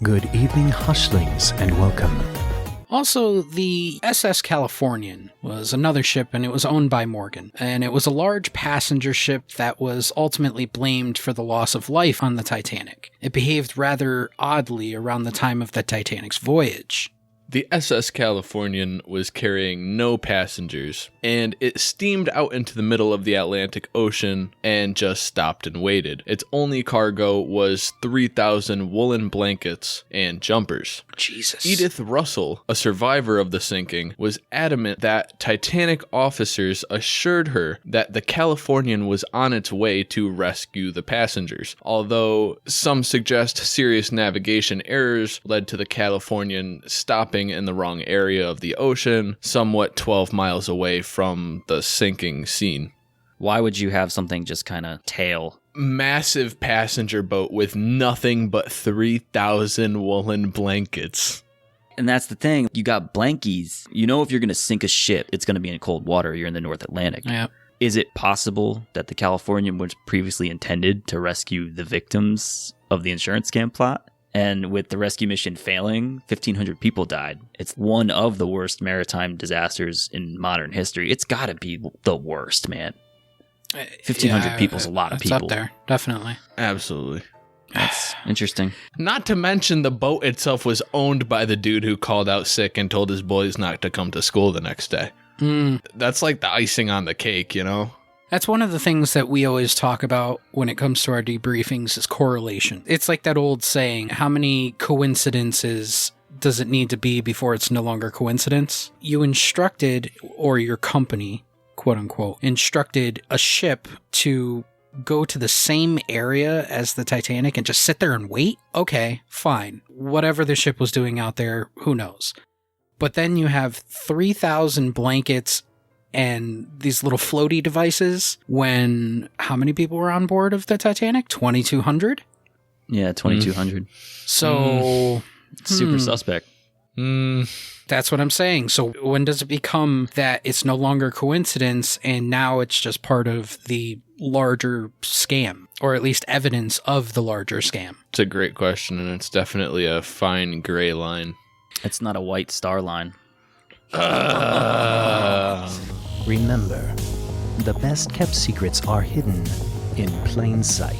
Good evening, hushlings, and welcome. Also, the SS Californian was another ship, and it was owned by Morgan. And it was a large passenger ship that was ultimately blamed for the loss of life on the Titanic. It behaved rather oddly around the time of the Titanic's voyage. The SS Californian was carrying no passengers, and it steamed out into the middle of the Atlantic Ocean and just stopped and waited. Its only cargo was 3,000 woolen blankets and jumpers. Jesus. Edith Russell, a survivor of the sinking, was adamant that Titanic officers assured her that the Californian was on its way to rescue the passengers, although some suggest serious navigation errors led to the Californian stopping in the wrong area of the ocean, somewhat 12 miles away from the sinking scene. Why would you have something just kind of tail? Massive passenger boat with nothing but 3,000 woolen blankets. And that's the thing. You got blankies. You know if you're going to sink a ship, it's going to be in cold water. You're in the North Atlantic. Yeah. Is it possible that the Californian was previously intended to rescue the victims of the insurance scam plot? And with the rescue mission failing, 1,500 people died. It's one of the worst maritime disasters in modern history. It's got to be the worst, man. 1,500 people is a lot of people. It's up there, definitely. Absolutely. That's interesting. Not to mention the boat itself was owned by the dude who called out sick and told his boys not to come to school the next day. That's like the icing on the cake, you know? That's one of the things that we always talk about when it comes to our debriefings is correlation. It's like that old saying, how many coincidences does it need to be before it's no longer coincidence? You instructed, or your company, quote unquote, instructed a ship to go to the same area as the Titanic and just sit there and wait? Okay, fine. Whatever the ship was doing out there, who knows? But then you have 3,000 blankets and these little floaty devices when how many people were on board of the Titanic? 2,200? Yeah, 2,200. So... Super suspect. That's what I'm saying. So when does it become that it's no longer coincidence and now it's just part of the larger scam, or at least evidence of the larger scam? It's a great question, and it's definitely a fine gray line. It's not a white star line. Remember, the best kept secrets are hidden in plain sight.